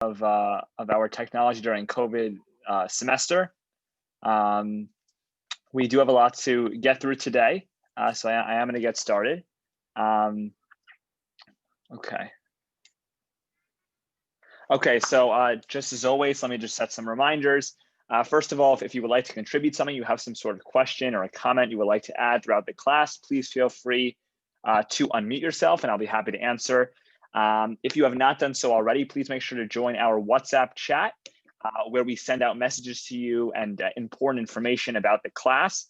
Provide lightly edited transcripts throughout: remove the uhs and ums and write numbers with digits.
of our technology during COVID semester. Um, we do have a lot to get through today, so I am going to get started. Okay. Okay, so just as always, let me just set some reminders. First of all, if you would like to contribute something, you have some sort of question or a comment you would like to add throughout the class, please feel free to unmute yourself and I'll be happy to answer. If you have not done so already, please make sure to join our WhatsApp chat where we send out messages to you and important information about the class.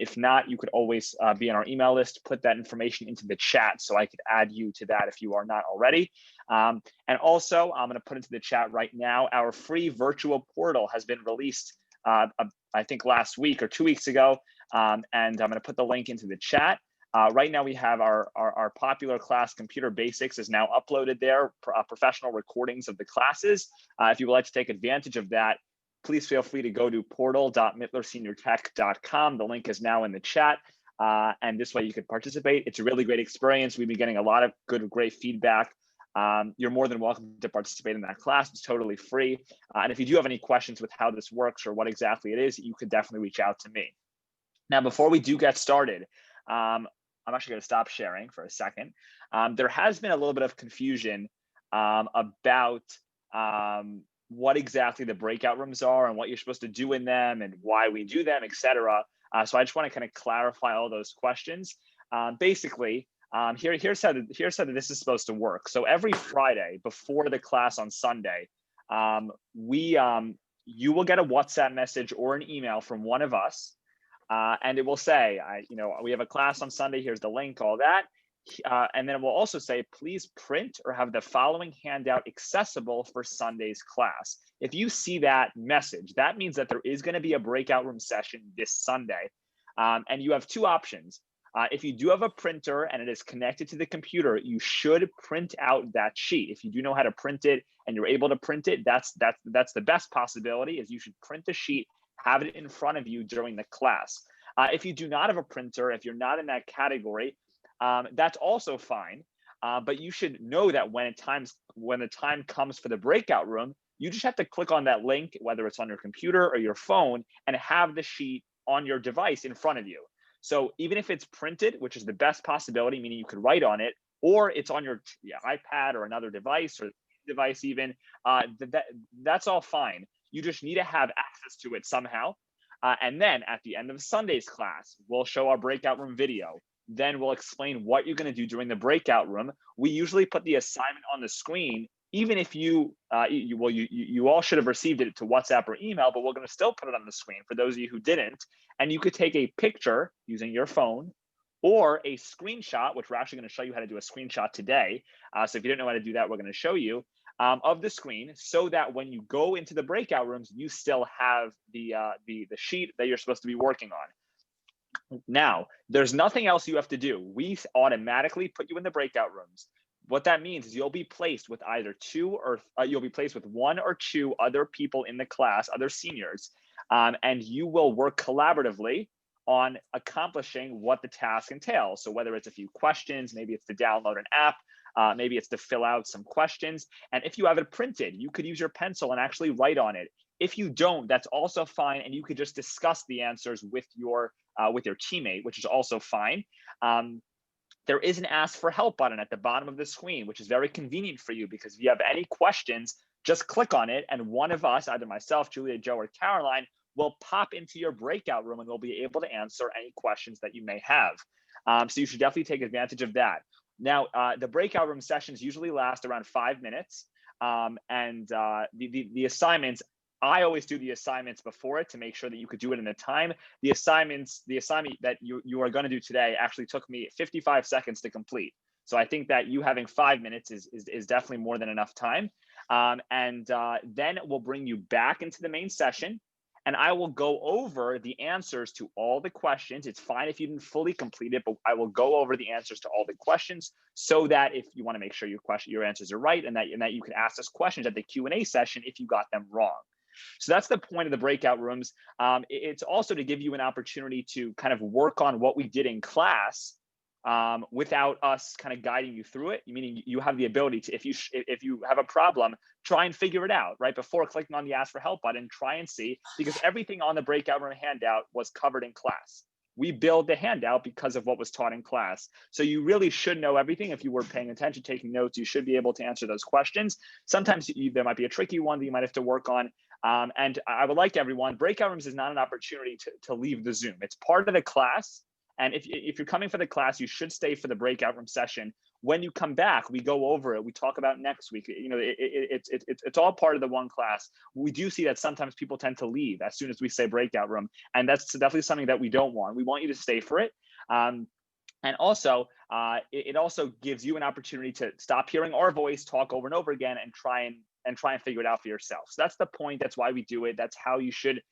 If not, you could always be on our email list, put that information into the chat so I could add you to that if you are not already. And also, I'm going to put into the chat right now, our free virtual portal has been released, I think last week or 2 weeks ago, and I'm going to put the link into the chat. Right now, we have our popular class, Computer Basics, is now uploaded there, professional recordings of the classes. If you would like to take advantage of that, please feel free to go to portal.mittlerseniortech.com. The link is now in the chat, and this way you could participate. It's a really great experience. We've been getting a lot of great feedback. You're more than welcome to participate in that class. It's totally free. And if you do have any questions with how this works or what exactly it is, you could definitely reach out to me. Now, before we do get started, I'm actually going to stop sharing for a second. There has been a little bit of confusion about what exactly the breakout rooms are and what you're supposed to do in them and why we do them, etc. So I just want to kind of clarify all those questions. Basically, here's how this is supposed to work. So every Friday before the class on Sunday, you will get a WhatsApp message or an email from one of us, and it will say, we have a class on Sunday. Here's the link, all that. And then it will also say, please print or have the following handout accessible for Sunday's class. If you see that message, that means that there is going to be a breakout room session this Sunday. And you have two options. If you do have a printer and it is connected to the computer, you should print out that sheet. If you do know how to print it and you're able to print it, that's the best possibility, is you should print the sheet, have it in front of you during the class. If you do not have a printer, if you're not in that category, that's also fine, but you should know that when the time comes for the breakout room, you just have to click on that link, whether it's on your computer or your phone, and have the sheet on your device in front of you. So even if it's printed, which is the best possibility, meaning you could write on it, or it's on your iPad or another device or device even, that's all fine. You just need to have access to it somehow. And then at the end of Sunday's class, we'll show our breakout room video. Then we'll explain what you're going to do during the breakout room. We usually put the assignment on the screen, even if you all should have received it to WhatsApp or email, but we're going to still put it on the screen for those of you who didn't. And you could take a picture using your phone or a screenshot, which we're actually going to show you how to do a screenshot today. So if you didn't know how to do that, we're going to show you of the screen, so that when you go into the breakout rooms, you still have the sheet that you're supposed to be working on. Now, there's nothing else you have to do. We automatically put you in the breakout rooms. What that means is you'll be placed with either you'll be placed with one or two other people in the class, other seniors, and you will work collaboratively on accomplishing what the task entails. So whether it's a few questions, maybe it's to download an app, maybe it's to fill out some questions. And if you have it printed, you could use your pencil and actually write on it. If you don't, that's also fine, and you could just discuss the answers with your teammate, which is also fine. There is an ask for help button at the bottom of the screen, which is very convenient for you, because if you have any questions, just click on it and one of us, either myself, Julia, Joe, or Caroline, will pop into your breakout room and we'll be able to answer any questions that you may have. So you should definitely take advantage of that. Now, the breakout room sessions usually last around 5 minutes, and the assignments, I always do the assignments before it to make sure that you could do it in the time. The assignment that you are going to do today actually took me 55 seconds to complete. So I think that you having 5 minutes is definitely more than enough time. Then we'll bring you back into the main session, and I will go over the answers to all the questions. It's fine if you didn't fully complete it, but I will go over the answers to all the questions, so that if you want to make sure your answers are right, and that you can ask us questions at the Q&A session if you got them wrong. So that's the point of the breakout rooms. It's also to give you an opportunity to kind of work on what we did in class without us kind of guiding you through it, meaning you have the ability to, if you have a problem, try and figure it out, right? Before clicking on the ask for help button, try and see, because everything on the breakout room handout was covered in class. We build the handout because of what was taught in class. So you really should know everything. If you were paying attention, taking notes, you should be able to answer those questions. Sometimes there might be a tricky one that you might have to work on. And I would like everyone, breakout rooms is not an opportunity to leave the Zoom. It's part of the class. And if you're coming for the class, you should stay for the breakout room session. When you come back, we go over it. We talk about next week. You know, it's all part of the one class. We do see that sometimes people tend to leave as soon as we say breakout room, and that's definitely something that we don't want. We want you to stay for it. And also, it also gives you an opportunity to stop hearing our voice talk over and over again and try and figure it out for yourself. So that's the point. That's why we do it. That's how you should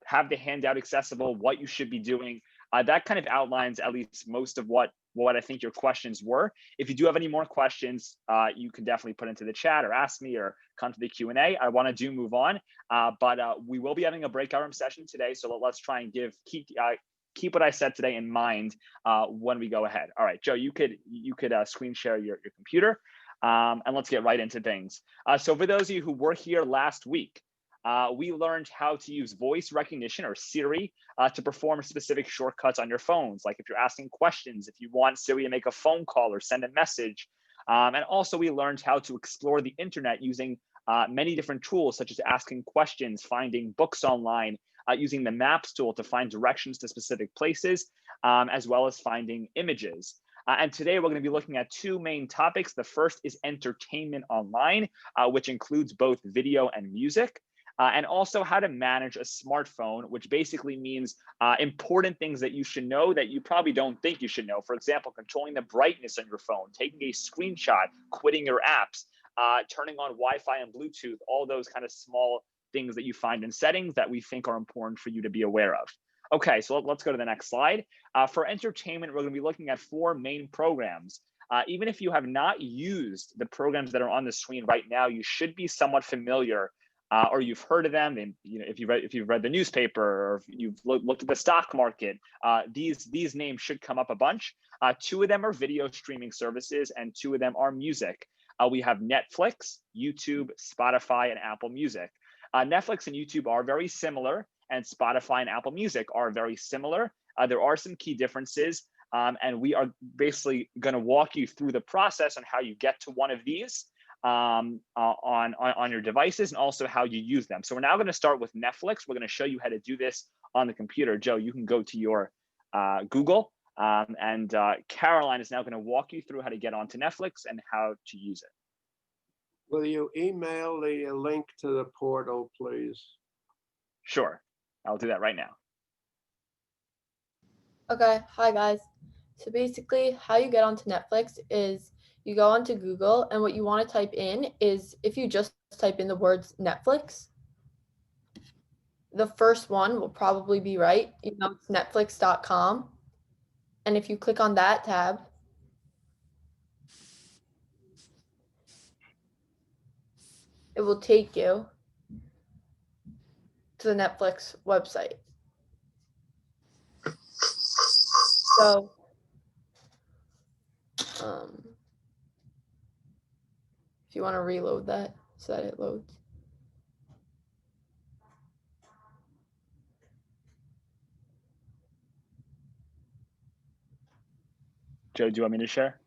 have the handout accessible, what you should be doing. That kind of outlines at least most of what I think your questions were. If you do have any more questions, you can definitely put into the chat or ask me or come to the Q&A. I want to move on, but we will be having a breakout room session today. So let's try and keep what I said today in mind when we go ahead. All right, Joe, you could screen share your computer, and let's get right into things. So for those of you who were here last week, we learned how to use voice recognition, or Siri, to perform specific shortcuts on your phones. Like if you're asking questions, if you want Siri to make a phone call or send a message. And also we learned how to explore the internet using many different tools, such as asking questions, finding books online, using the maps tool to find directions to specific places, as well as finding images. And today we're going to be looking at two main topics. The first is entertainment online, which includes both video and music. And also how to manage a smartphone, which basically means important things that you should know that you probably don't think you should know. For example, controlling the brightness on your phone, taking a screenshot, quitting your apps, turning on Wi-Fi and Bluetooth, all those kind of small things that you find in settings that we think are important for you to be aware of. Okay, so let's go to the next slide. For entertainment, we're going to be looking at four main programs. Even if you have not used the programs that are on the screen right now, you should be somewhat familiar or you've heard of them. And you know, if you've read the newspaper or if you've looked at the stock market, these names should come up a bunch. Two of them are video streaming services, and two of them are music. We have Netflix, YouTube, Spotify, and Apple Music. Netflix and YouTube are very similar, and Spotify and Apple Music are very similar. There are some key differences, and we are basically going to walk you through the process on how you get to one of these on your devices, and also how you use them. So we're now going to start with Netflix. We're going to show you how to do this on the computer. Joe, you can go to your Google, and Caroline is now going to walk you through how to get onto Netflix and how to use it. Will you email the link to the portal, please? Sure, I'll do that right now. Okay, hi guys. So basically how you get onto Netflix is you go onto Google, and what you want to type in is, if you just type in the words Netflix, the first one will probably be right. You know, it's netflix.com. And if you click on that tab, it will take you to the Netflix website. So if you want to reload that so that it loads. Joe, do you want me to share?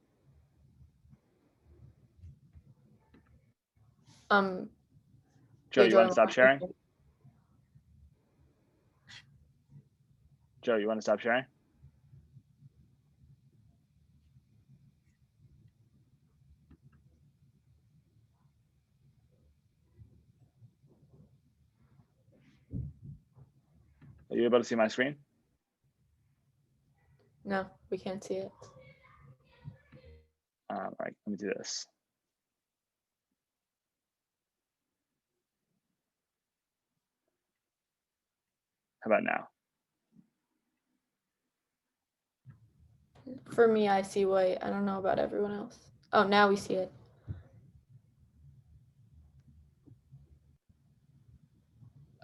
Joe, you want to stop sharing? Joe, you want to stop sharing? Are you able to see my screen? No, we can't see it. All right, let me do this. How about now? For me, I see white. I don't know about everyone else. Oh, now we see it.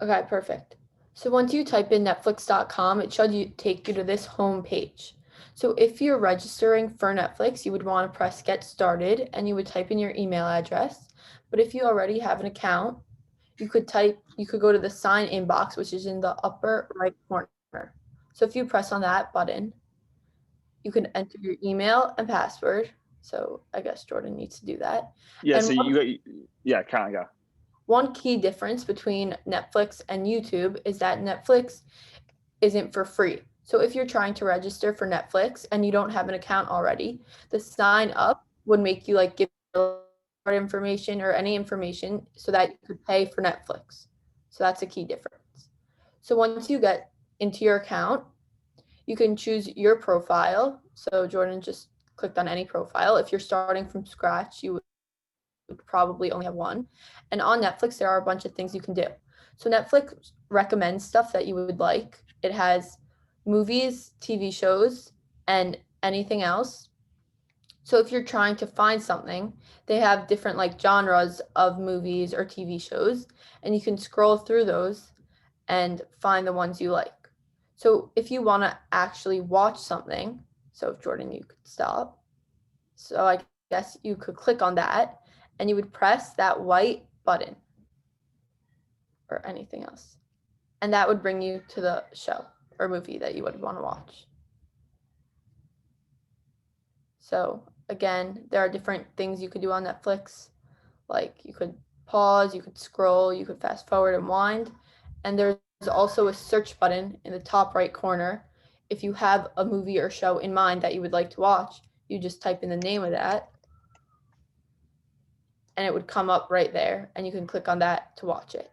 Okay, perfect. So once you type in netflix.com, it should take you to this home page. So if you're registering for Netflix, you would want to press get started and you would type in your email address. But if you already have an account, you could go to the sign in box, which is in the upper right corner. So if you press on that button, you can enter your email and password. So I guess Jordan needs to do that. Yeah. And So yeah, kind of go. one key difference between Netflix and YouTube is that Netflix isn't for free. So if you're trying to register for Netflix and you don't have an account already, the sign up would make you like give information or any information so that you could pay for Netflix. So that's a key difference. So once you get into your account, you can choose your profile. So Jordan just clicked on any profile. If you're starting from scratch, you would probably only have one. And on Netflix, there are a bunch of things you can do. So Netflix recommends stuff that you would like. It has movies, TV shows, and anything else. So if you're trying to find something, they have different like genres of movies or TV shows, and you can scroll through those and find the ones you like. So if you want to actually watch something, so if Jordan, you could stop. So I guess you could click on that and you would press that white button or anything else. And that would bring you to the show or movie that you would want to watch. So again, there are different things you could do on Netflix. Like you could pause, you could scroll, you could fast forward and wind. And there's also a search button in the top right corner. If you have a movie or show in mind that you would like to watch, you just type in the name of that and it would come up right there and you can click on that to watch it.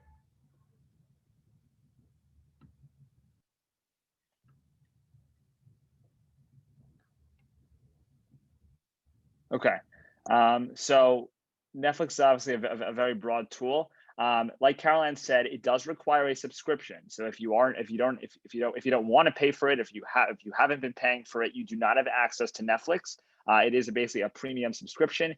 Okay. So Netflix is obviously a very broad tool. Like Caroline said, it does require a subscription. So if you don't want to pay for it, if you haven't been paying for it, you do not have access to Netflix. It is basically a premium subscription.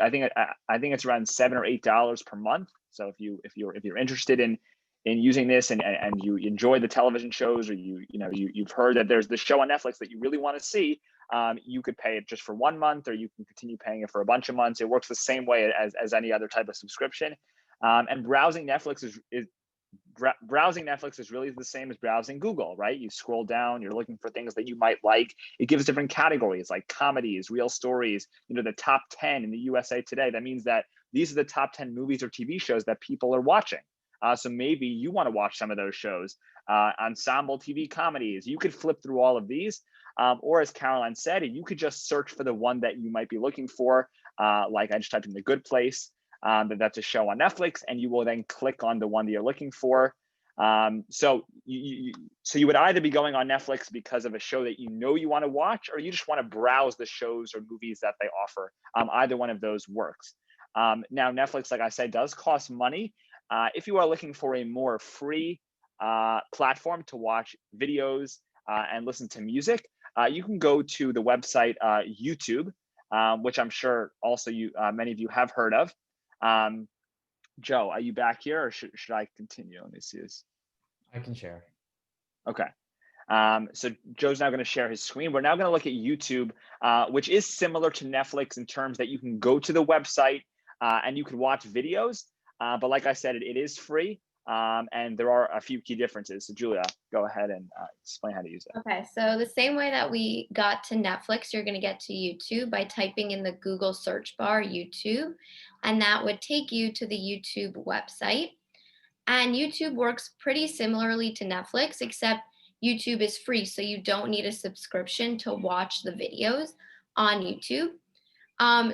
I think it's around $7 or $8 per month. So if you're interested in using this and you enjoy the television shows, or you've heard that there's this show on Netflix that you really want to see, you could pay it just for 1 month, or you can continue paying it for a bunch of months. It works the same way as any other type of subscription. And browsing Netflix is really the same as browsing Google, right? You scroll down, you're looking for things that you might like. It gives different categories like comedies, real stories, the top 10 in the USA Today. That means that these are the top 10 movies or TV shows that people are watching. So maybe you want to watch some of those shows, ensemble TV comedies. You could flip through all of these. Or as Caroline said, you could just search for the one that you might be looking for. Like I just typed in The Good Place. That's a show on Netflix, and you will then click on the one that you're looking for. So you would either be going on Netflix because of a show that you want to watch, or you just want to browse the shows or movies that they offer. Either one of those works. Now, Netflix, like I said, does cost money. If you are looking for a more free platform to watch videos and listen to music, you can go to the website YouTube, which I'm sure also many of you have heard of. Joe, are you back here, or should I continue? Let me see this. I can share. Okay. So Joe's now going to share his screen. We're now going to look at YouTube, which is similar to Netflix in terms that you can go to the website and you can watch videos. But like I said, it is free. And there are a few key differences. So Julia, go ahead and explain how to use it. Okay, so the same way that we got to Netflix, you're going to get to YouTube by typing in the Google search bar YouTube, and that would take you to the YouTube website. And YouTube works pretty similarly to Netflix, except YouTube is free, so you don't need a subscription to watch the videos on YouTube.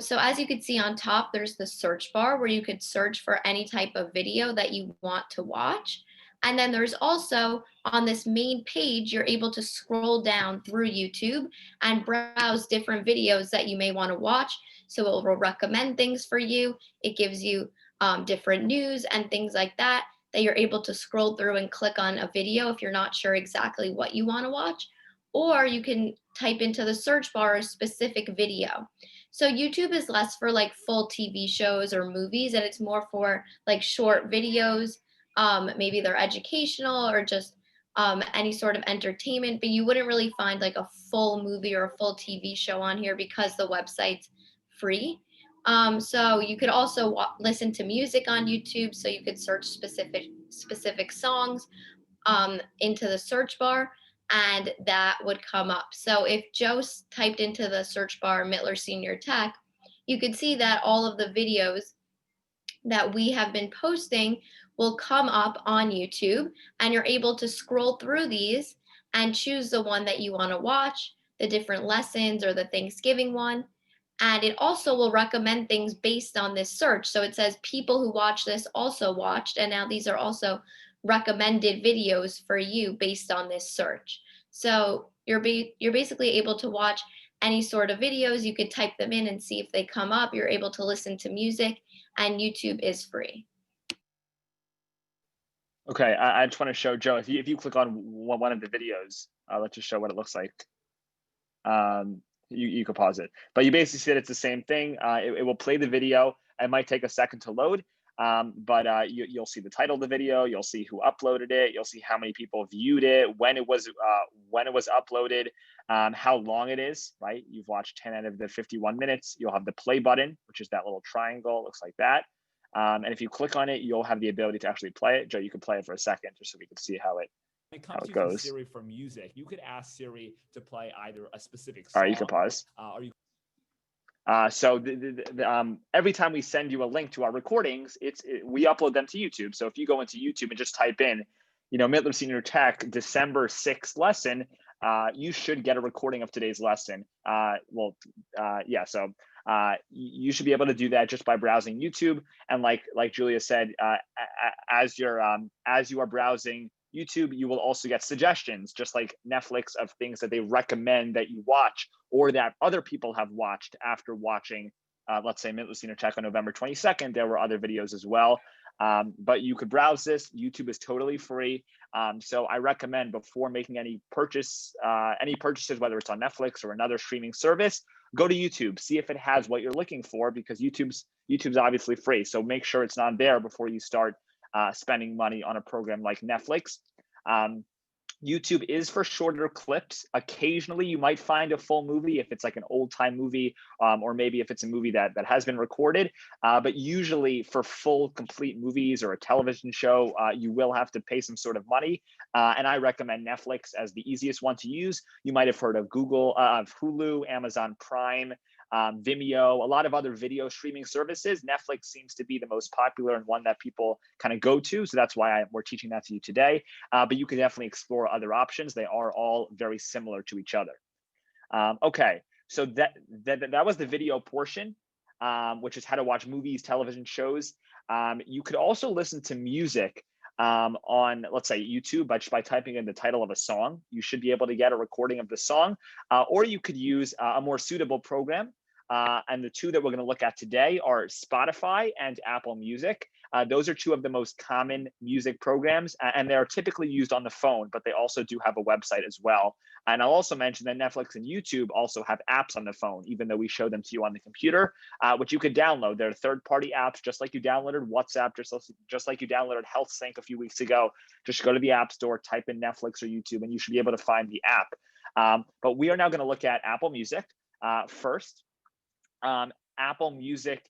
So as you can see on top, there's the search bar where you could search for any type of video that you want to watch. And then there's also on this main page, you're able to scroll down through YouTube and browse different videos that you may want to watch. So it will recommend things for you. It gives you different news and things like that you're able to scroll through and click on a video if you're not sure exactly what you want to watch. Or you can type into the search bar a specific video. So YouTube is less for like full TV shows or movies, and it's more for like short videos. Maybe they're educational or just any sort of entertainment, but you wouldn't really find like a full movie or a full TV show on here because the website's free. So you could also listen to music on YouTube. So you could search specific songs into the search bar, and that would come up. So if Joe typed into the search bar Mittler Senior Tech, you could see that all of the videos that we have been posting will come up on YouTube, and you're able to scroll through these and choose the one that you want to watch, the different lessons or the Thanksgiving one. And it also will recommend things based on this search. So it says people who watch this also watched, and now these are also recommended videos for you based on this search. So you're basically able to watch any sort of videos. You could type them in and see if they come up. You're able to listen to music, and YouTube is free. Okay, I just want to show Joe, if you click on one of the videos, let's just show what it looks like. You could pause it, but you basically said it's the same thing. It will play the video. It might take a second to load, but you'll see the title of the video. You'll see who uploaded it. You'll see how many people viewed it, when it was uploaded, how long it is. Right, you've watched 10 out of the 51 minutes. You'll have the play button, which is that little triangle. It looks like that. And if you click on it, you'll have the ability to actually play it. Joe, you can play it for a second just so we can see how it goes. Siri for music, you could ask Siri to play either a specific song. All right, you can pause. So every time we send you a link to our recordings, we upload them to YouTube. So if you go into YouTube and just type in, Mittler Senior Tech December 6th lesson, you should get a recording of today's lesson. So you should be able to do that just by browsing YouTube. And like Julia said, as you are browsing YouTube, you will also get suggestions, just like Netflix, of things that they recommend that you watch or that other people have watched after watching, let's say, Mittler Senior Tech on November 22nd. There were other videos as well. But you could browse this. YouTube is totally free. So I recommend, before making any purchases, whether it's on Netflix or another streaming service, go to YouTube, see if it has what you're looking for, because YouTube's obviously free. So make sure it's not there before you start spending money on a program like Netflix. YouTube is for shorter clips. Occasionally, you might find a full movie if it's like an old time movie, or maybe if it's a movie that has been recorded. But usually for full, complete movies or a television show, you will have to pay some sort of money. And I recommend Netflix as the easiest one to use. You might have heard of Hulu, Amazon Prime, Vimeo, a lot of other video streaming services. Netflix seems to be the most popular and one that people kind of go to. So that's why we're teaching that to you today. But you can definitely explore other options. They are all very similar to each other. Okay, so that was the video portion, which is how to watch movies, television shows. You could also listen to music on, let's say, YouTube by typing in the title of a song. You should be able to get a recording of the song, or you could use a more suitable program. And the two that we're going to look at today are Spotify and Apple Music. Those are two of the most common music programs, and they are typically used on the phone, but they also do have a website as well. And I'll also mention that Netflix and YouTube also have apps on the phone, even though we show them to you on the computer, which you could download. They're third-party apps, just like you downloaded WhatsApp, just like you downloaded HealthSync a few weeks ago. Just go to the App Store, type in Netflix or YouTube, and you should be able to find the app. But we are now going to look at Apple Music first. Apple Music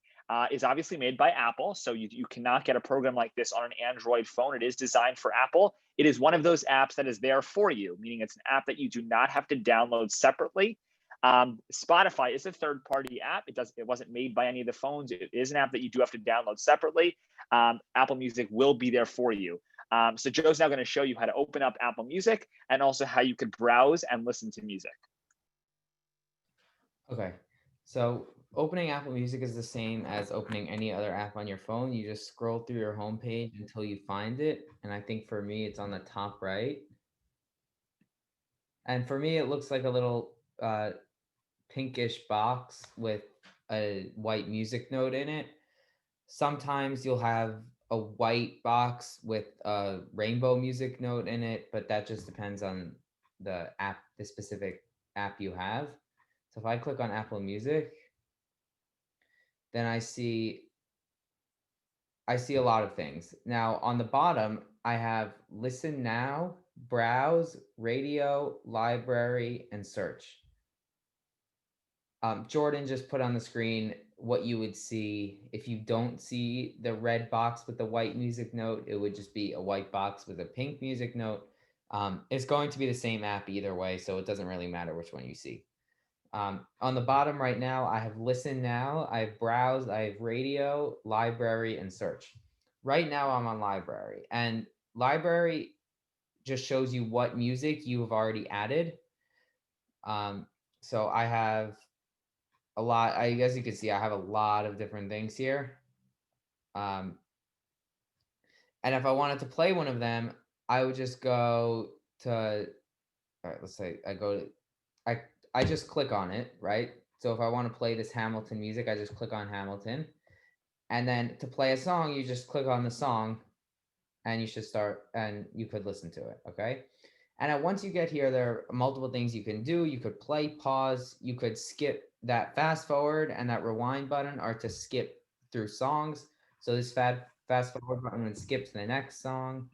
is obviously made by Apple, so you cannot get a program like this on an Android phone. It is designed for Apple. It is one of those apps that is there for you, meaning it's an app that you do not have to download separately. Spotify is a third-party app. It wasn't made by any of the phones. It is an app that you do have to download separately. Apple Music will be there for you. So Joe's now going to show you how to open up Apple Music and also how you could browse and listen to music. Okay, so opening Apple Music is the same as opening any other app on your phone. You just scroll through your home page until you find it. And I think for me, it's on the top right. And for me, it looks like a little pinkish box with a white music note in it. Sometimes you'll have a white box with a rainbow music note in it, but that just depends on the specific app you have. So if I click on Apple Music, then I see a lot of things. Now on the bottom, I have listen now browse, radio, library, and search. Jordan just put on the screen what you would see if you don't see the red box with the white music note. It would just be a white box with a pink music note. It's going to be the same app either way, so it doesn't really matter which one you see. On the bottom right now, I have listen now, I have browse, I have radio, library, and search. Right now I'm on library, and library just shows you what music you have already added. So I have a lot, I guess you can see I have a lot of different things here. And if I wanted to play one of them, I would just go to, all right, let's say I go to, I just click on it, right? So if I want to play this Hamilton music, I just click on Hamilton. And then to play a song, you just click on the song and you should start, and you could listen to it, okay? And once you get here, there are multiple things you can do. You could play, pause, you could skip. That fast forward and that rewind button are to skip through songs. So this fast forward button would skip to the next song.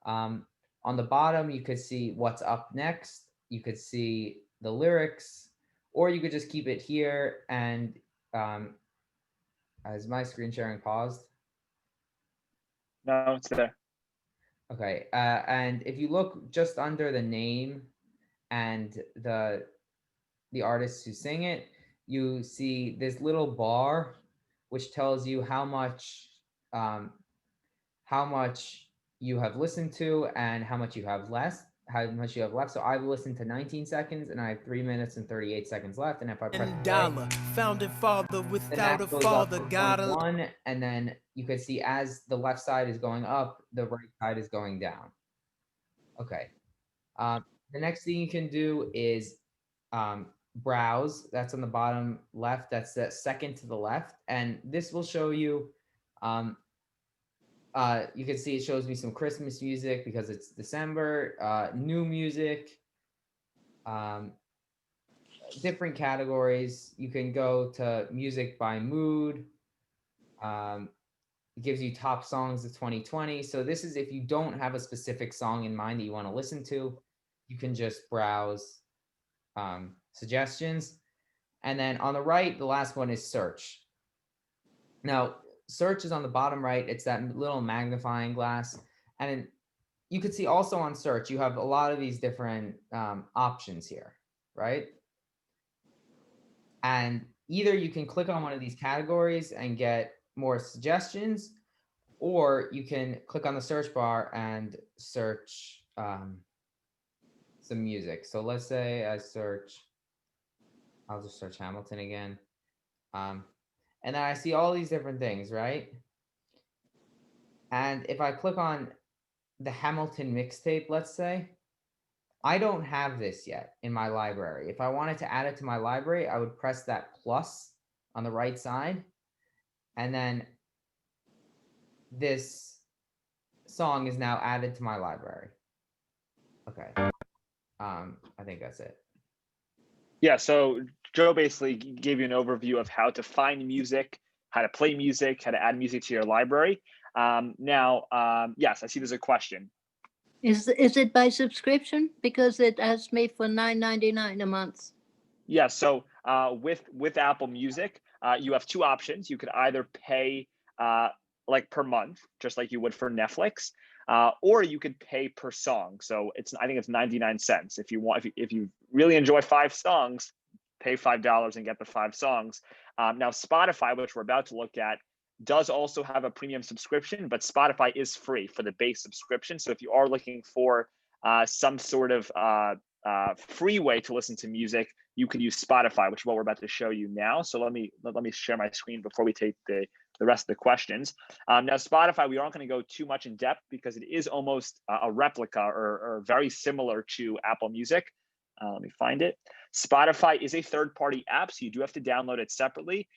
On the bottom, you could see what's up next. You could see the lyrics, or you could just keep it here. And is my screen sharing paused? No, it's there. Okay, and if you look just under the name and the artists who sing it, you see this little bar, which tells you how much you have listened to and how much you have left. So I've listened to 19 seconds and I have 3 minutes and 38 seconds left. And if I press play, founding father then without that a goes up father, to God 21, and then you can see as the left side is going up, the right side is going down. Okay. The next thing you can do is browse. That's on the bottom left. That's the second to the left, and this will show you. You can see it shows me some Christmas music because it's December. New music. Different categories. You can go to music by mood. It gives you top songs of 2020. So this is if you don't have a specific song in mind that you want to listen to, you can just browse suggestions. And then on the right, the last one is search. Now, search is on the bottom right. It's that little magnifying glass. And you could see also on search, you have a lot of these different options here, right? And either you can click on one of these categories and get more suggestions, or you can click on the search bar and search some music. So let's say I'll just search Hamilton again. And then I see all these different things, right? And if I click on the Hamilton mixtape, let's say, I don't have this yet in my library. If I wanted to add it to my library, I would press that plus on the right side. And then this song is now added to my library. Okay. I think that's it. Yeah, so Joe basically gave you an overview of how to find music, how to play music, how to add music to your library. Yes, I see there's a question. Is it by subscription? Because it has me for $9.99 a month. Yeah, so with Apple Music, you have two options. You could either pay like per month, just like you would for Netflix, or you could pay per song. So I think it's 99 cents. If you want, if you really enjoy 5 songs, pay $5 and get the 5 songs. Now Spotify, which we're about to look at, does also have a premium subscription, but Spotify is free for the base subscription. So if you are looking for some sort of free way to listen to music, you can use Spotify, which is what we're about to show you now. So let me share my screen before we take the rest of the questions. Now Spotify, we aren't going to go too much in depth because it is almost a replica or very similar to Apple Music. Let me find it. Spotify is a third-party app, so you do have to download it separately.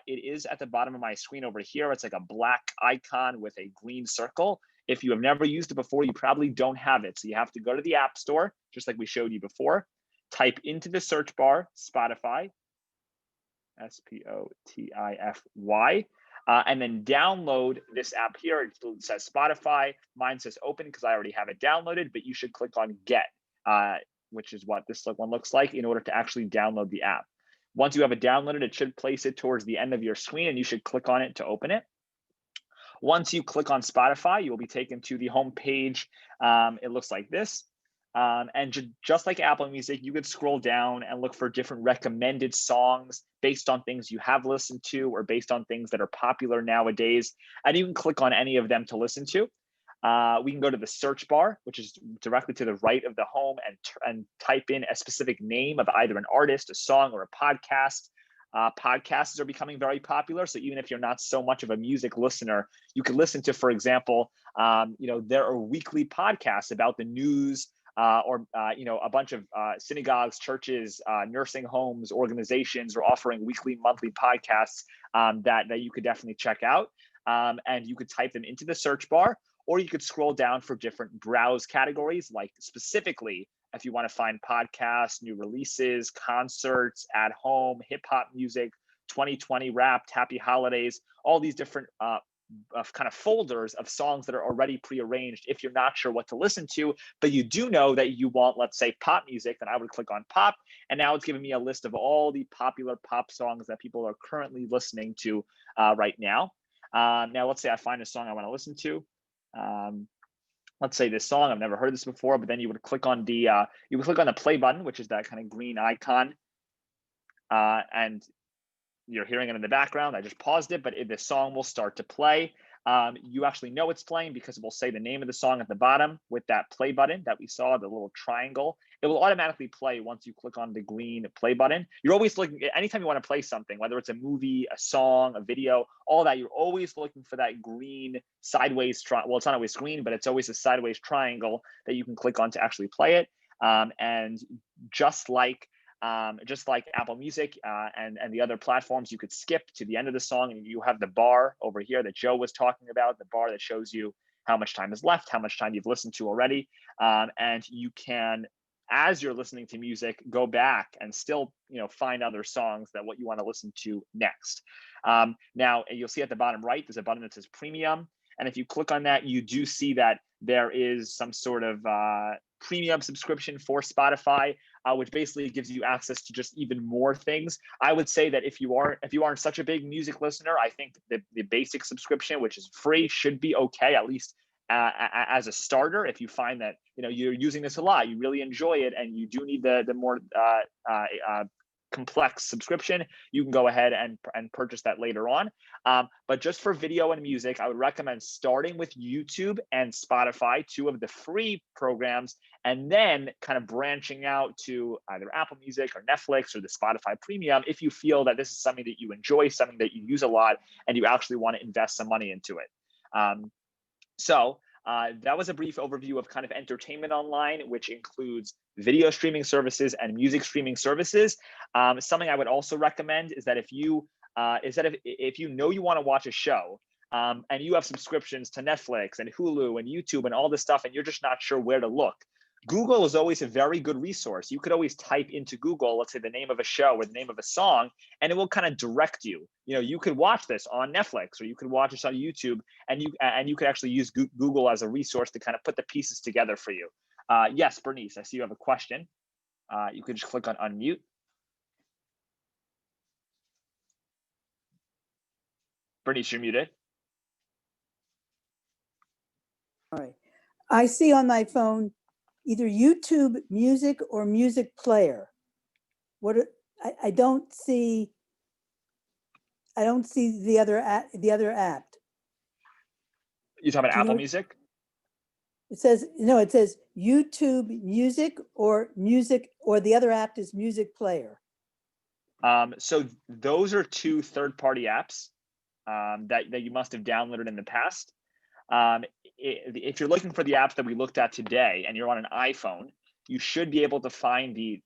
It is at the bottom of my screen over here. It's like a black icon with a green circle. If you have never used it before, you probably don't have it. So you have to go to the App Store, just like we showed you before. Type into the search bar, Spotify, Spotify. and then download this app here. It says Spotify. Mine says open because I already have it downloaded, but you should click on get, which is what this one looks like, in order to actually download the app. Once you have it downloaded, it should place it towards the end of your screen, and you should click on it to open it. Once you click on Spotify, you will be taken to the home page. It looks like this. And just like Apple Music, you could scroll down and look for different recommended songs based on things you have listened to or based on things that are popular nowadays. And you can click on any of them to listen to. We can go to the search bar, which is directly to the right of the home, and type in a specific name of either an artist, a song, or a podcast. Podcasts are becoming very popular. So even if you're not so much of a music listener, you could listen to, for example, there are weekly podcasts about the news, or a bunch of synagogues, churches, nursing homes, organizations are offering weekly, monthly podcasts that you could definitely check out. And you could type them into the search bar, or you could scroll down for different browse categories, like specifically if you want to find podcasts, new releases, concerts, at home, hip hop music, 2020 Wrapped, Happy Holidays, all these different kind of folders of songs that are already prearranged. If you're not sure what to listen to, but you do know that you want, let's say, pop music, then I would click on pop. And now it's giving me a list of all the popular pop songs that people are currently listening to right now. Now, let's say I find a song I want to listen to. Let's say this song, I've never heard this before, but then you would click on the play button, which is that kind of green icon. And you're hearing it in the background. I just paused it, but the song will start to play. You actually know it's playing because it will say the name of the song at the bottom with that play button that we saw, the little triangle. It will automatically play once you click on the green play button. You're always looking, anytime you want to play something, whether it's a movie, a song, a video, all that, you're always looking for that green sideways, well, it's not always green, but it's always a sideways triangle that you can click on to actually play it. And just like Apple Music and the other platforms, you could skip to the end of the song, and you have the bar over here that Joe was talking about, the bar that shows you how much time is left, how much time you've listened to already. And you can, as you're listening to music, go back and still find other songs that what you want to listen to next. Now, you'll see at the bottom right, there's a button that says Premium. And if you click on that, you do see that there is some sort of premium subscription for Spotify, which basically gives you access to just even more things. I would say that if you aren't such a big music listener, I think the basic subscription, which is free, should be okay, at least as a starter. If you find that you're using this a lot, you really enjoy it, and you do need the more complex subscription, you can go ahead and purchase that later on. But just for video and music, I would recommend starting with YouTube and Spotify, two of the free programs, and then kind of branching out to either Apple Music or Netflix or the Spotify Premium if you feel that this is something that you enjoy, something that you use a lot, and you actually want to invest some money into it. So that was a brief overview of kind of entertainment online, which includes video streaming services and music streaming services. Something I would also recommend is that if you know you want to watch a show, and you have subscriptions to Netflix and Hulu and YouTube and all this stuff, and you're just not sure where to look, Google is always a very good resource. You could always type into Google, let's say, the name of a show or the name of a song, and it will kind of direct you. You could watch this on Netflix, or you could watch this on YouTube, and you could actually use Google as a resource to kind of put the pieces together for you. Yes, Bernice, I see you have a question. You could just click on unmute. Bernice, you're muted. All right. I see on my phone either YouTube Music or Music Player. I don't see the other app. You talking about Apple Music? It says YouTube Music, or the other app is Music Player. So those are two third-party apps that you must have downloaded in the past. If you're looking for the apps that we looked at today and you're on an iPhone, you should be able to find the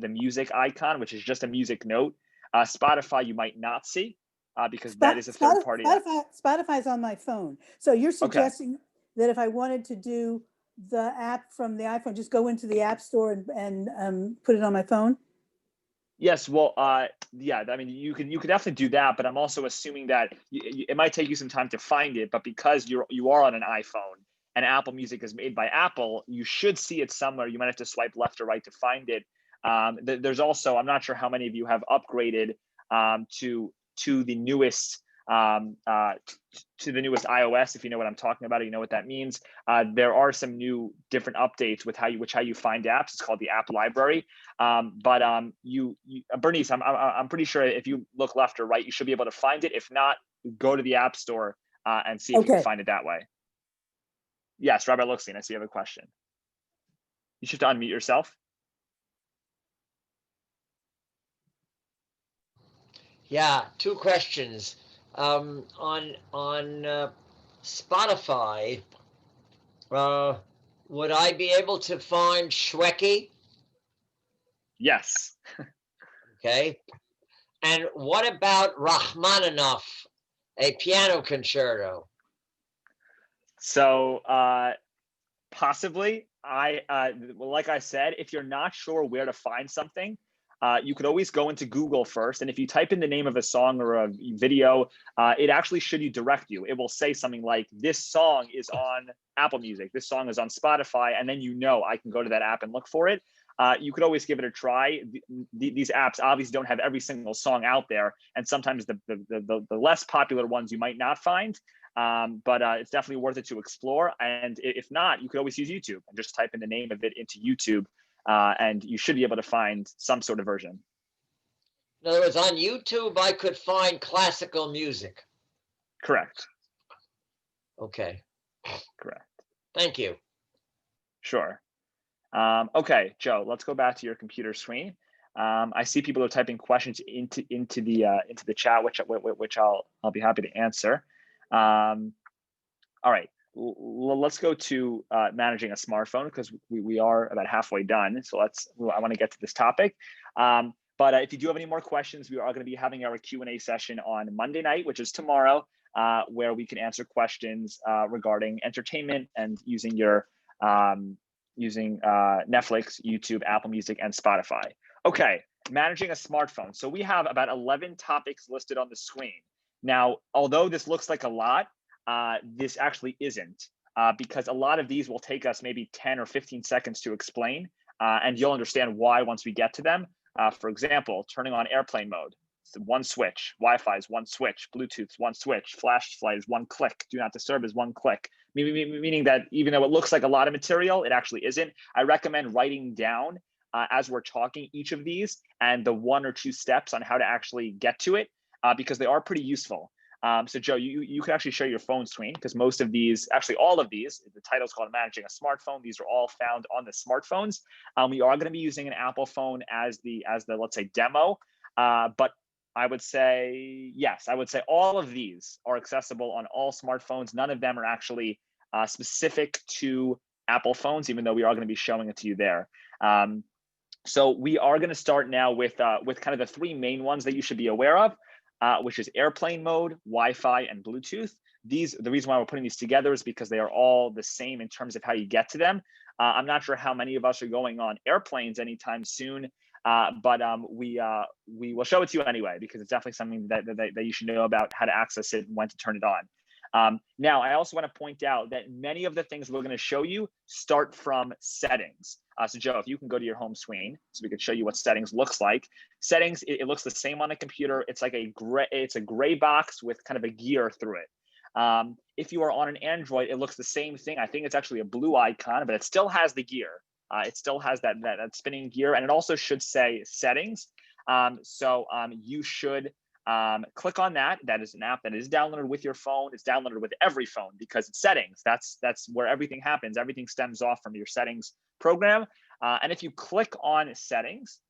music icon, which is just a music note. Spotify you might not see because that is a third-party app. Spotify's on my phone. So you're suggesting that if I wanted to do the app from the iPhone, just go into the App Store and put it on my phone? Yes, well, yeah, I mean, you could definitely do that, but I'm also assuming that it might take you some time to find it, but because you are on an iPhone and Apple Music is made by Apple, you should see it somewhere. You might have to swipe left or right to find it. There's also, I'm not sure how many of you have upgraded to the newest iOS, if you know what I'm talking about, or you know what that means. There are some new different updates with how you find apps. It's called the App Library. Bernice, I'm pretty sure if you look left or right, you should be able to find it. If not, go to the App Store and see if you can Okay. find it that way. Yes, Robert Luxine, I see you have a question. You should unmute yourself. Yeah, two questions. On Spotify, would I be able to find Shweki? Yes. Okay. And what about Rachmaninoff, a piano concerto? So possibly, well, like I said, if you're not sure where to find something, you could always go into Google first, and if you type in the name of a song or a video, it actually should direct you. It will say something like, "This song is on Apple Music. This song is on Spotify," and then I can go to that app and look for it. You could always give it a try. These apps obviously don't have every single song out there, and sometimes the less popular ones you might not find. But it's definitely worth it to explore. And if not, you could always use YouTube and just type in the name of it into YouTube, and you should be able to find some sort of version. In other words, on YouTube, I could find classical music. Correct. Okay. Correct. Thank you. Sure. Okay, Joe, let's go back to your computer screen. I see people are typing questions into the chat, which I'll be happy to answer. All right, let's go to managing a smartphone, because we are about halfway done. So I want to get to this topic. But if you do have any more questions, we are going to be having our Q&A session on Monday night, which is tomorrow, where we can answer questions regarding entertainment and using Netflix, YouTube, Apple Music, and Spotify. Okay, managing a smartphone. So we have about 11 topics listed on the screen. Now, although this looks like a lot, this actually isn't, because a lot of these will take us maybe 10 or 15 seconds to explain, and you'll understand why once we get to them. For example, turning on airplane mode, one switch. Wi-Fi is one switch. Bluetooth, one switch. Flashlight is one click. Do not disturb is one click. Meaning that even though it looks like a lot of material, it actually isn't. I recommend writing down as we're talking each of these and the 1 or 2 steps on how to actually get to it, because they are pretty useful. So Joe, you can actually share your phone screen, because most of these, actually all of these, the title's called Managing a Smartphone. These are all found on the smartphones. We are going to be using an Apple phone as the let's say demo, but I would say yes. I would say all of these are accessible on all smartphones. None of them are actually specific to Apple phones, even though we are going to be showing it to you there. So we are going to start now with kind of the 3 main ones that you should be aware of, which is airplane mode, Wi-Fi, and Bluetooth. The reason why we're putting these together is because they are all the same in terms of how you get to them. I'm not sure how many of us are going on airplanes anytime soon, but we will show it to you anyway, because it's definitely something that you should know about how to access it and when to turn it on. Now, I also want to point out that many of the things we're going to show you start from settings. So Joe, if you can go to your home screen, so we could show you what settings looks like. Settings, it looks the same on a computer. It's like a gray box with kind of a gear through it. If you are on an Android, it looks the same thing. I think it's actually a blue icon, but it still has the gear. It still has that spinning gear, and it also should say settings. So you should click on that. That is an app that is downloaded with your phone. It's downloaded with every phone because it's settings. That's where everything happens. Everything stems off from your settings program. And if you click on settings,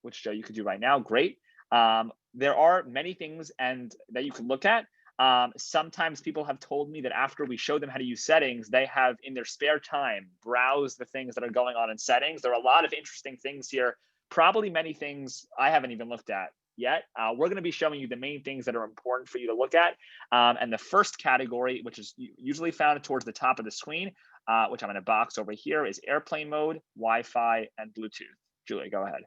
which Joe, you could do right now, great. There are many things that you can look at. Sometimes people have told me that after we show them how to use settings, they have in their spare time browsed the things that are going on in settings. There are a lot of interesting things here, probably many things I haven't even looked at yet. We're going to be showing you the main things that are important for you to look at. And the first category, which is usually found towards the top of the screen, which I'm in a box over here, is airplane mode, Wi-Fi, and Bluetooth. Julie, go ahead.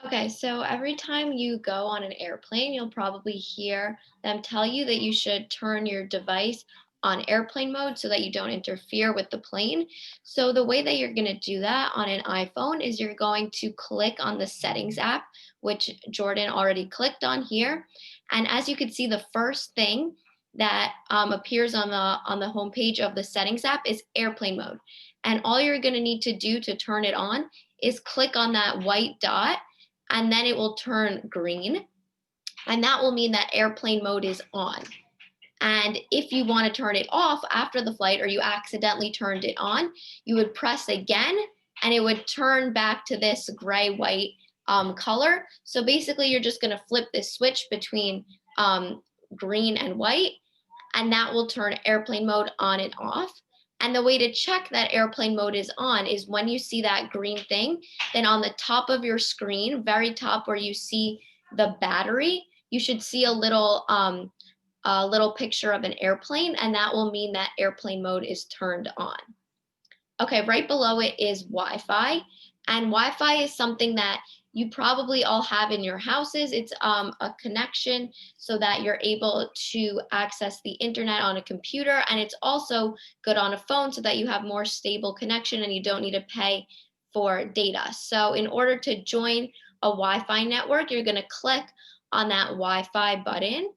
Okay, so every time you go on an airplane, you'll probably hear them tell you that you should turn your device on airplane mode so that you don't interfere with the plane. So the way that you're going to do that on an iPhone is you're going to click on the settings app, which Jordan already clicked on here. And as you can see, the first thing that appears on the homepage of the settings app is airplane mode. And all you're going to need to do to turn it on is click on that white dot, and then it will turn green, and that will mean that airplane mode is on. And if you want to turn it off after the flight, or you accidentally turned it on, you would press again and it would turn back to this gray white color. So basically you're just going to flip this switch between green and white, and that will turn airplane mode on and off. And the way to check that airplane mode is on is when you see that green thing, then on the top of your screen, very top where you see the battery, you should see a little picture of an airplane, and that will mean that airplane mode is turned on. Okay, right below it is Wi-Fi, and Wi-Fi is something that you probably all have in your houses. It's a connection so that you're able to access the internet on a computer, and it's also good on a phone so that you have more stable connection and you don't need to pay for data. So in order to join a Wi-Fi network, you're going to click on that Wi-Fi button,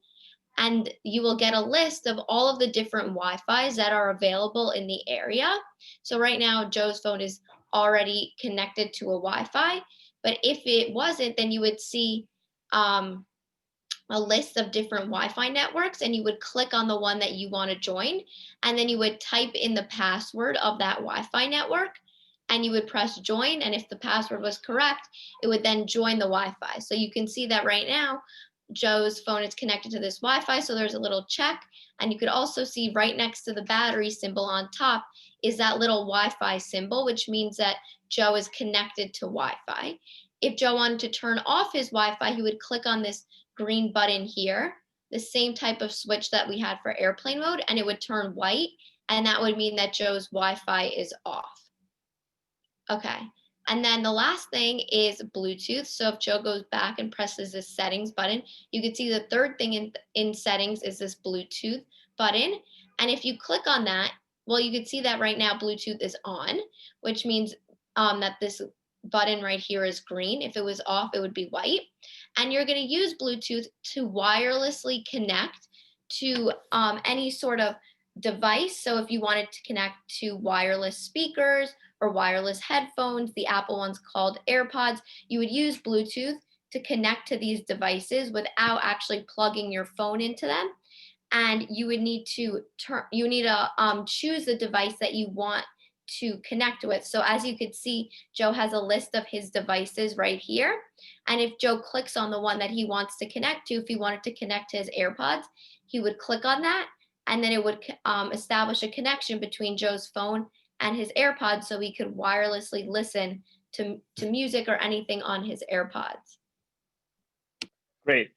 and you will get a list of all of the different Wi-Fis that are available in the area. So right now, Joe's phone is already connected to a Wi-Fi, but if it wasn't, then you would see a list of different Wi-Fi networks, and you would click on the one that you want to join, and then you would type in the password of that Wi-Fi network, and you would press join, and if the password was correct, it would then join the Wi-Fi. So you can see that right now, Joe's phone is connected to this Wi-Fi, so there's a little check. And you could also see right next to the battery symbol on top is that little Wi-Fi symbol, which means that Joe is connected to Wi-Fi. If Joe wanted to turn off his Wi-Fi, he would click on this green button here, the same type of switch that we had for airplane mode, and it would turn white, and that would mean that Joe's Wi-Fi is off. Okay. And then the last thing is Bluetooth. So if Joe goes back and presses this settings button, you can see the third thing in settings is this Bluetooth button. And if you click on that, well, you can see that right now Bluetooth is on, which means that this button right here is green. If it was off, it would be white. And you're going to use Bluetooth to wirelessly connect to any sort of device. So if you wanted to connect to wireless speakers or wireless headphones, the Apple ones called AirPods, you would use Bluetooth to connect to these devices without actually plugging your phone into them. And you would need to choose the device that you want to connect with. So as you could see, Joe has a list of his devices right here. And if Joe clicks on the one that he wants to connect to, if he wanted to connect to his AirPods, he would click on that, and then it would establish a connection between Joe's phone and his AirPods so he could wirelessly listen to music or anything on his AirPods. Great.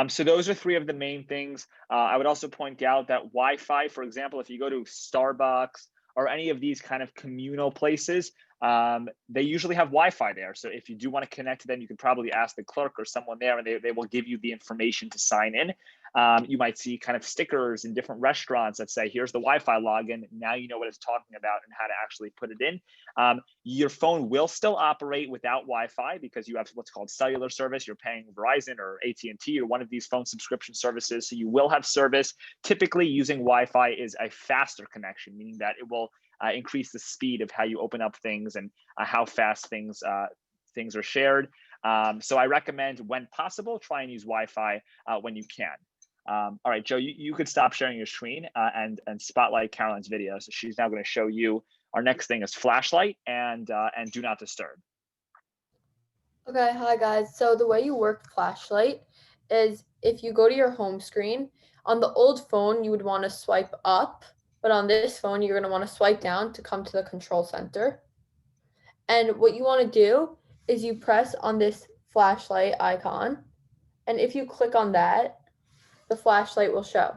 So those are three of the main things. I would also point out that Wi-Fi, for example, if you go to Starbucks or any of these kind of communal places, they usually have Wi-Fi there. So if you do want to connect to them, you can probably ask the clerk or someone there, and they will give you the information to sign in. You might see kind of stickers in different restaurants that say, here's the Wi-Fi login. Now you know what it's talking about and how to actually put it in. Your phone will still operate without Wi-Fi because you have what's called cellular service. You're paying Verizon or AT&T or one of these phone subscription services. So you will have service. Typically using Wi-Fi is a faster connection, meaning that it will increase the speed of how you open up things and how fast things are shared. So I recommend, when possible, try and use Wi-Fi when you can. All right, Joe, you could stop sharing your screen and spotlight Caroline's video. So she's now going to show you our next thing is flashlight and do not disturb. Okay, hi guys. So the way you work flashlight is if you go to your home screen, on the old phone, you would want to swipe up, but on this phone, you're going to want to swipe down to come to the control center. And what you want to do is you press on this flashlight icon, and if you click on that, the flashlight will show.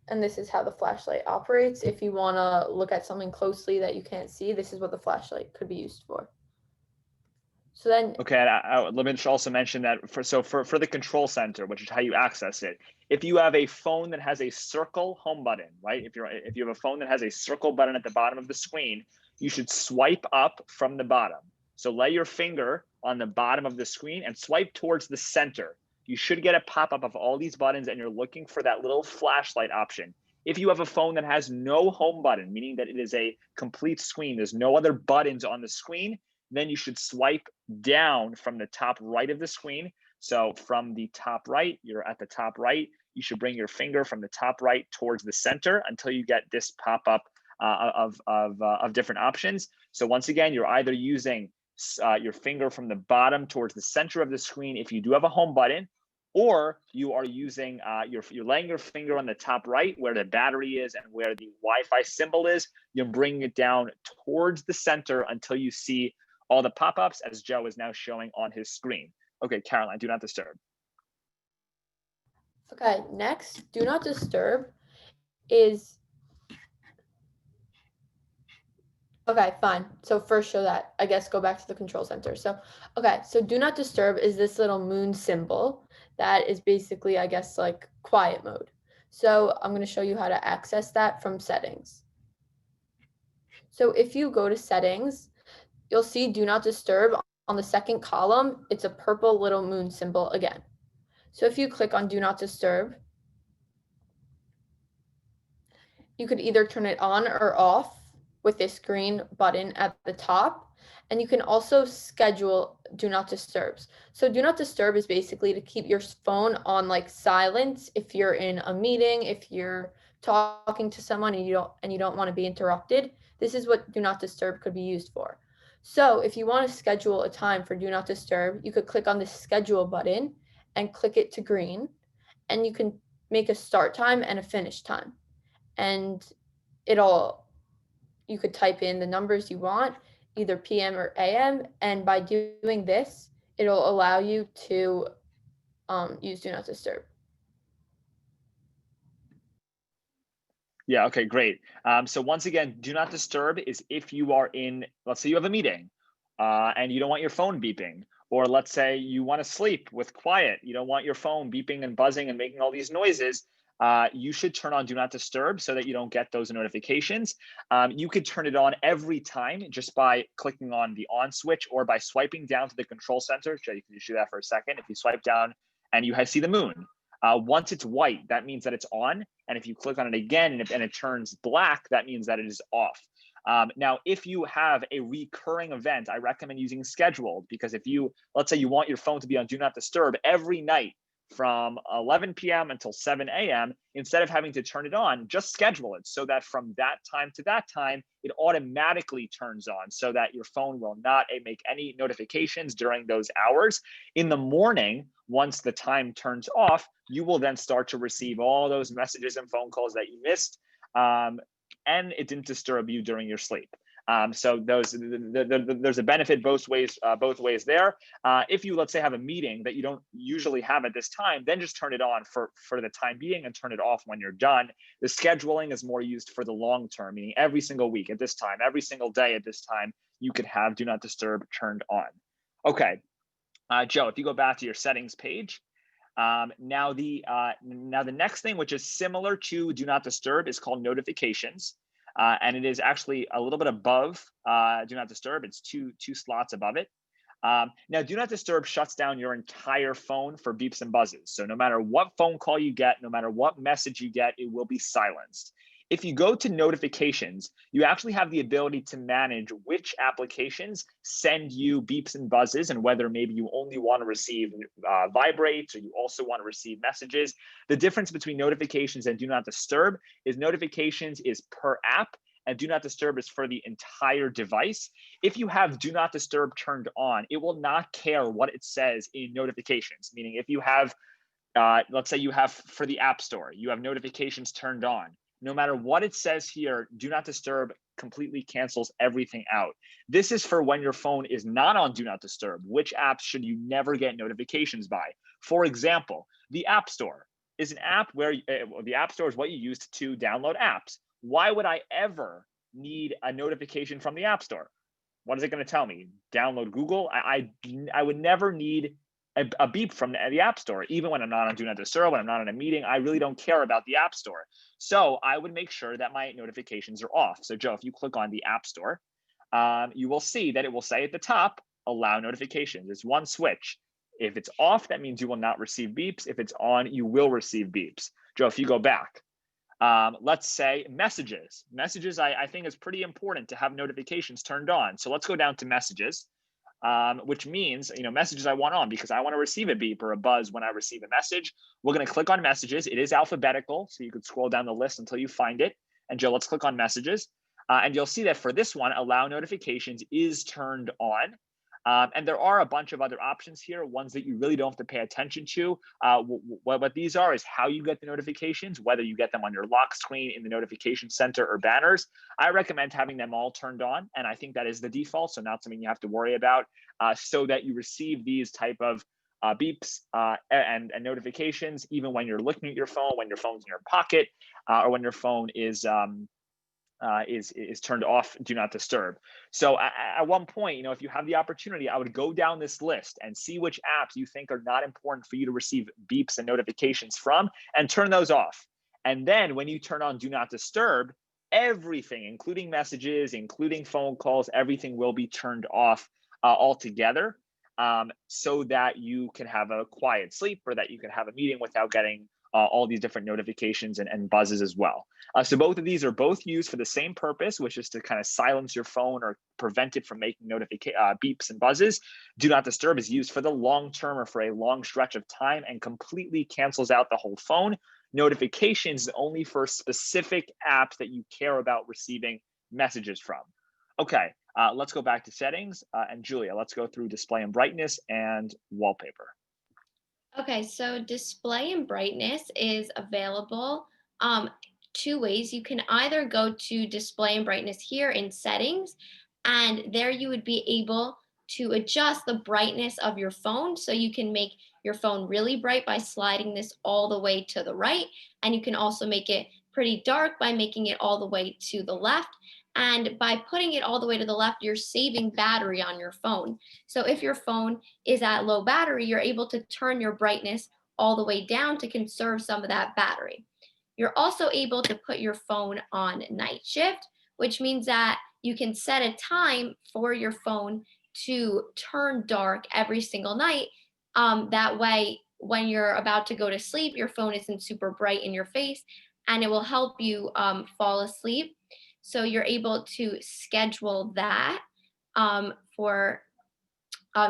And this is how the flashlight operates. If you want to look at something closely that you can't see, this is what the flashlight could be used for. So then, Okay, and let me just also mention that for the control center, which is how you access it, if you have a phone that has a circle home button, right? If you have a phone that has a circle button at the bottom of the screen, you should swipe up from the bottom. So lay your finger on the bottom of the screen and swipe towards the center. You should get a pop-up of all these buttons, and you're looking for that little flashlight option. If you have a phone that has no home button, meaning that it is a complete screen, there's no other buttons on the screen, then you should swipe down from the top right of the screen. So from the top right, you're at the top right, you should bring your finger from the top right towards the center until you get this pop-up of different options. So once again, you're either using your finger from the bottom towards the center of the screen if you do have a home button, or you are using you're laying your finger on the top right where the battery is and where the Wi-Fi symbol is. You're bringing it down towards the center until you see all the pop-ups, as Joe is now showing on his screen. Okay, Caroline, do not disturb. okay, next, do not disturb is, okay, fine. So first show that, I guess go back to the control center. So, okay, so do not disturb is this little moon symbol that is basically, I guess, like quiet mode. So I'm going to show you how to access that from settings. So if you go to settings, you'll see do not disturb on the second column. It's a purple little moon symbol again. So if you click on do not disturb, you could either turn it on or off with this green button at the top. And you can also schedule do not disturbs. So do not disturb is basically to keep your phone on like silence if you're in a meeting, if you're talking to someone and you don't want to be interrupted. This is what do not disturb could be used for. So if you want to schedule a time for do not disturb, you could click on the schedule button and click it to green, and you can make a start time and a finish time. And you could type in the numbers you want, either PM or AM, and by doing this, it'll allow you to use do not disturb. Yeah, okay, great. So once again, do not disturb is if you are in, let's say you have a meeting and you don't want your phone beeping, or let's say you want to sleep with quiet, you don't want your phone beeping and buzzing and making all these noises. You should turn on do not disturb so that you don't get those notifications. You could turn it on every time just by clicking on the on switch or by swiping down to the control center. Jay, you can just do that for a second. If you swipe down and you see the moon, once it's white, that means that it's on. And if you click on it again and it turns black, that means that it is off. Now, if you have a recurring event, I recommend using scheduled, because if let's say you want your phone to be on do not disturb every night from 11 p.m. until 7 a.m., instead of having to turn it on, just schedule it so that from that time to that time, it automatically turns on so that your phone will not make any notifications during those hours. In the morning, once the time turns off, you will then start to receive all those messages and phone calls that you missed, and it didn't disturb you during your sleep. So there's a benefit both ways there. If you, let's say, have a meeting that you don't usually have at this time, then just turn it on for the time being and turn it off when you're done. The scheduling is more used for the long term, meaning every single week at this time, every single day at this time, you could have do not disturb turned on. Okay, Joe, if you go back to your settings page, now the next thing, which is similar to do not disturb, is called notifications. And it is actually a little bit above do not disturb. It's two slots above it. Now, do not disturb shuts down your entire phone for beeps and buzzes. So no matter what phone call you get, no matter what message you get, it will be silenced. If you go to notifications, you actually have the ability to manage which applications send you beeps and buzzes, and whether maybe you only want to receive vibrates or you also want to receive messages. The difference between notifications and do not disturb is notifications is per app, and do not disturb is for the entire device. If you have do not disturb turned on, it will not care what it says in notifications, meaning if you have, let's say you have for the App Store, you have notifications turned on. No matter what it says here, do not disturb completely cancels everything out. This is for when your phone is not on do not disturb. Which apps should you never get notifications by? For example, the App Store is an app where the App Store is what you use to download apps. Why would I ever need a notification from the App Store? What is it going to tell me? Download Google? I would never need a beep from the App Store, even when I'm not on Do Not Disturb, when I'm not in a meeting. I really don't care about the App Store. So I would make sure that my notifications are off. So Joe, if you click on the App Store, you will see that it will say at the top, allow notifications. It's one switch. If it's off, that means you will not receive beeps. If it's on, you will receive beeps. Joe, if you go back, let's say messages. Messages, I think is pretty important to have notifications turned on. So let's go down to messages, which means, messages I want on because I want to receive a beep or a buzz when I receive a message. We're going to click on messages. It is alphabetical, so you could scroll down the list until you find it. And Joe, let's click on messages. And you'll see that for this one, allow notifications is turned on. And there are a bunch of other options here, ones that you really don't have to pay attention to. What these are is how you get the notifications, whether you get them on your lock screen, in the notification center, or banners. I recommend having them all turned on, and I think that is the default, so not something you have to worry about, so that you receive these type of beeps and notifications, even when you're looking at your phone, when your phone's in your pocket, or when your phone is turned off, Do Not Disturb. So at one point, if you have the opportunity, I would go down this list and see which apps you think are not important for you to receive beeps and notifications from, and turn those off. And then when you turn on Do Not Disturb, everything, including messages, including phone calls, everything will be turned off altogether, so that you can have a quiet sleep, or that you can have a meeting without getting all these different notifications and buzzes as well. So both of these are both used for the same purpose, which is to kind of silence your phone or prevent it from making beeps and buzzes. Do Not Disturb is used for the long term or for a long stretch of time and completely cancels out the whole phone. Notifications only for specific apps that you care about receiving messages from. Okay, let's go back to settings. And Julia, let's go through display and brightness and wallpaper. Okay, so display and brightness is available two ways. You can either go to display and brightness here in settings, and there you would be able to adjust the brightness of your phone. So you can make your phone really bright by sliding this all the way to the right, and you can also make it pretty dark by making it all the way to the left. And by putting it all the way to the left, you're saving battery on your phone. So if your phone is at low battery, you're able to turn your brightness all the way down to conserve some of that battery. You're also able to put your phone on night shift, which means that you can set a time for your phone to turn dark every single night. That way, when you're about to go to sleep, your phone isn't super bright in your face, and it will help you fall asleep. So you're able to schedule that you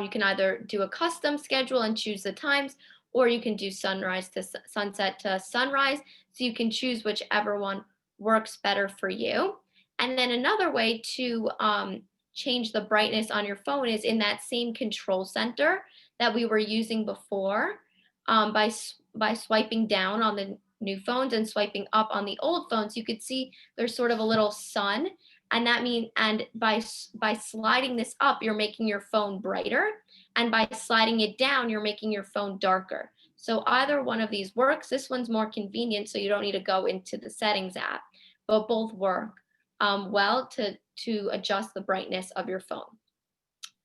can either do a custom schedule and choose the times, or you can do sunrise to sunset to sunrise. So you can choose whichever one works better for you. And then another way to change the brightness on your phone is in that same control center that we were using before, by swiping down on the new phones and swiping up on the old phones. You could see there's sort of a little sun, and that means, and by sliding this up, you're making your phone brighter, and by sliding it down, you're making your phone darker. So either one of these works. This one's more convenient, so you don't need to go into the settings app, but both work well to adjust the brightness of your phone.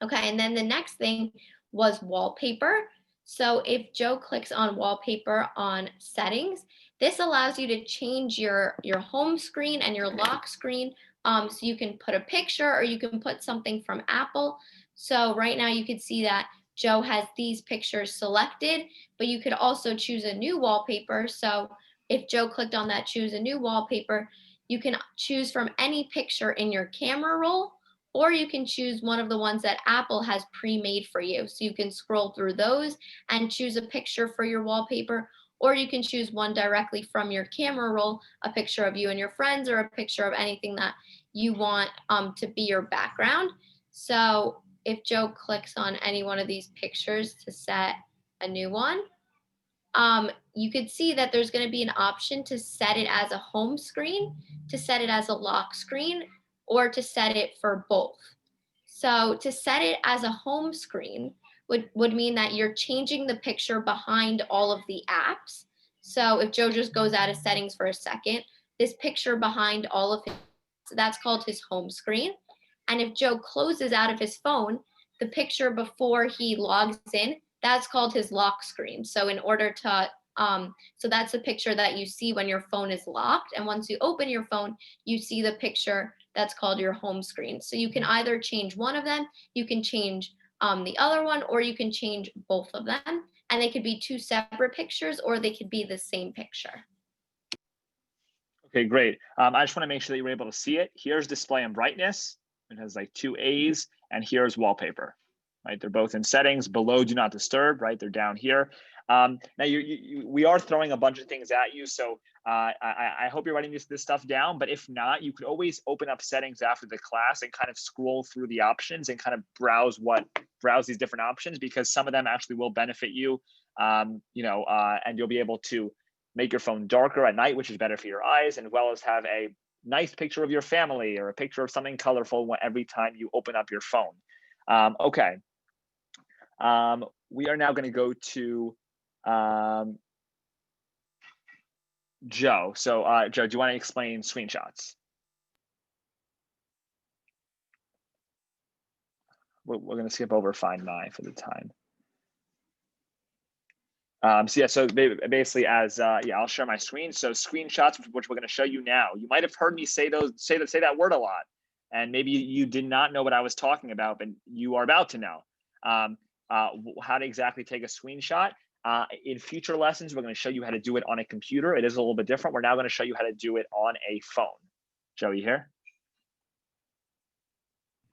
Okay, and then the next thing was wallpaper. So if Joe clicks on wallpaper on settings, this allows you to change your home screen and your lock screen. So you can put a picture, or you can put something from Apple. So right now you can see that Joe has these pictures selected, but you could also choose a new wallpaper. So if Joe clicked on that choose a new wallpaper, you can choose from any picture in your camera roll, or you can choose one of the ones that Apple has pre-made for you. So you can scroll through those and choose a picture for your wallpaper, or you can choose one directly from your camera roll, a picture of you and your friends, or a picture of anything that you want to be your background. So if Joe clicks on any one of these pictures to set a new one, you could see that there's going to be an option to set it as a home screen, to set it as a lock screen, or to set it for both. So to set it as a home screen would mean that you're changing the picture behind all of the apps. So if Joe just goes out of settings for a second, this picture behind all of his, that's called his home screen. And if Joe closes out of his phone, the picture before he logs in, that's called his lock screen. So in order to, so that's the picture that you see when your phone is locked. And once you open your phone, you see the picture that's called your home screen. So you can either change one of them, you can change the other one, or you can change both of them. And they could be two separate pictures, or they could be the same picture. Okay, great. I just want to make sure that you're able to see it. Here's display and brightness. It has like 2 A's, and here's wallpaper, right? They're both in settings. Below do not disturb, right? They're down here. Now we are throwing a bunch of things at you, so I hope you're writing this stuff down, but if not, you could always open up settings after the class and kind of scroll through the options and kind of browse these different options, because some of them actually will benefit you, and you'll be able to make your phone darker at night, which is better for your eyes, as well as have a nice picture of your family or a picture of something colorful every time you open up your phone. Okay. We are now going to go to Joe. So Joe, do you want to explain screenshots? We're going to skip over Find My for the time. So basically, I'll share my screen. So screenshots, which we're going to show you now. You might have heard me say that word a lot, and maybe you did not know what I was talking about, but you are about to know how to exactly take a screenshot. In future lessons, we're going to show you how to do it on a computer. It is a little bit different. We're now going to show you how to do it on a phone. Joe, you here?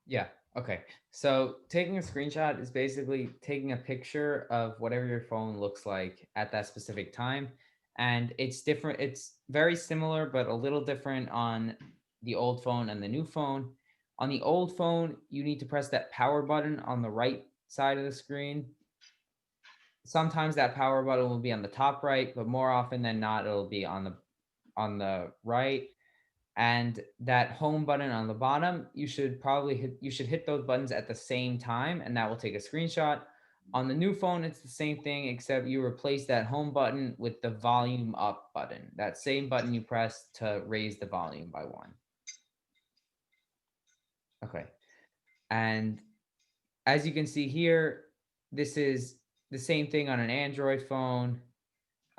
Yeah. Okay. So taking a screenshot is basically taking a picture of whatever your phone looks like at that specific time. And it's different. It's very similar, but a little different on the old phone and the new phone. On the old phone, you need to press that power button on the right side of the screen. Sometimes that power button will be on the top right, but more often than not, it'll be on the right. And that home button on the bottom, you should hit those buttons at the same time, and that will take a screenshot. On the new phone, it's the same thing, except you replace that home button with the volume up button, that same button you press to raise the volume by 1. Okay. And as you can see here, this is the same thing on an Android phone.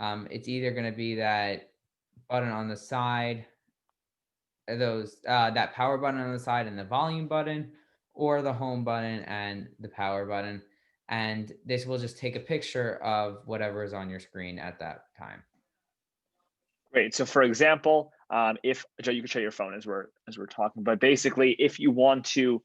It's either going to be that button on the side, that power button on the side and the volume button, or the home button and the power button. And this will just take a picture of whatever is on your screen at that time. Great. So for example, if Joe, you can show your phone as we're talking, but basically if you want to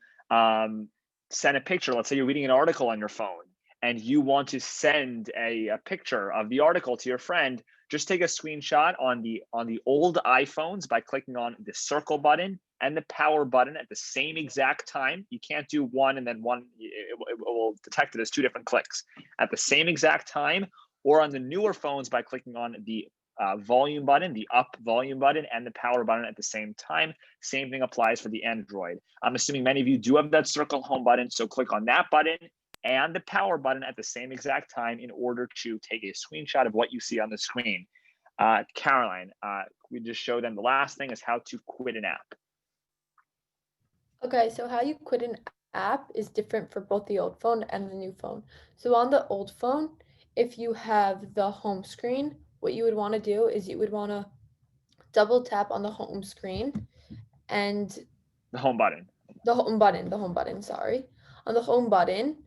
send a picture, let's say you're reading an article on your phone and you want to send a picture of the article to your friend, just take a screenshot on the old iPhones by clicking on the circle button and the power button at the same exact time. You can't do one and then one, it will detect it as 2 different clicks at the same exact time, or on the newer phones by clicking on the volume button, the up volume button, and the power button at the same time. Same thing applies for the Android. I'm assuming many of you do have that circle home button, so click on that button and the power button at the same exact time in order to take a screenshot of what you see on the screen. Caroline, we just showed them the last thing is how to quit an app. Okay, so how you quit an app is different for both the old phone and the new phone. So on the old phone, if you have the home screen, what you would want to do is you would want to double tap on the home screen and The home button. the home button, sorry, on the home button,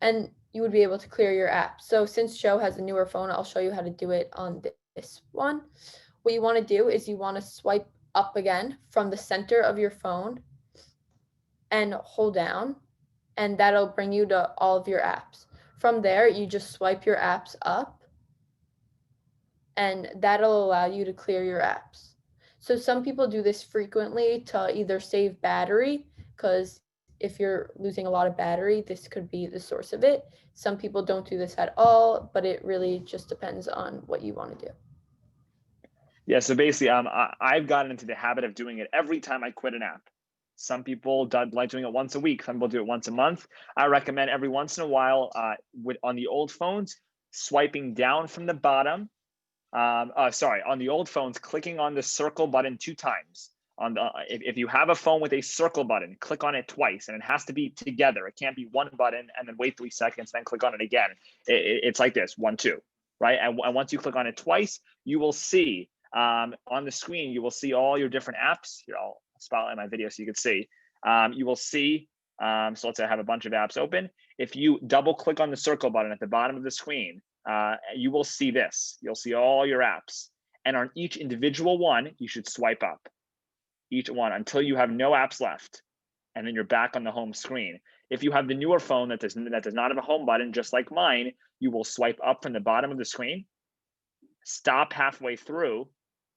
and you would be able to clear your app. So since Joe has a newer phone, I'll show you how to do it on this one. What you want to do is you want to swipe up again from the center of your phone and hold down, and that'll bring you to all of your apps. From there, you just swipe your apps up, and that'll allow you to clear your apps. So some people do this frequently to either save battery, because if you're losing a lot of battery, this could be the source of it. Some people don't do this at all, but it really just depends on what you want to do. Yeah, so basically, I've gotten into the habit of doing it every time I quit an app. Some people like doing it once a week. Some people do it once a month. I recommend every once in a while, on the old phones, swiping down from the bottom. On the old phones, clicking on the circle button 2 times. on the, if you have a phone with a circle button, click on it twice, and it has to be together. It can't be one button and then wait 3 seconds, then click on it again. It's like this, 1, 2, right? And once you click on it twice, you will see on the screen, you will see all your different apps. Here, I'll spotlight my video so you can see. You will see, so let's say I have a bunch of apps open. If you double click on the circle button at the bottom of the screen, you will see this. You'll see all your apps. And on each individual one, you should swipe up. Each one until you have no apps left. And then you're back on the home screen. If you have the newer phone that does not have a home button, just like mine, you will swipe up from the bottom of the screen, stop halfway through,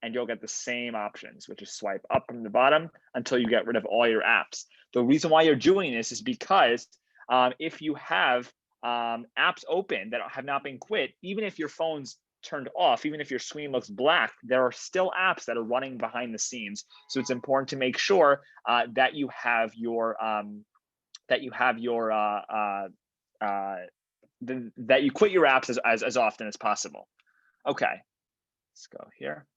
and you'll get the same options, which is swipe up from the bottom until you get rid of all your apps. The reason why you're doing this is because if you have apps open that have not been quit, even if your phone's turned off, even if your screen looks black, there are still apps that are running behind the scenes. So it's important to make sure that you have your that you quit your apps as often as possible. Okay, let's go here.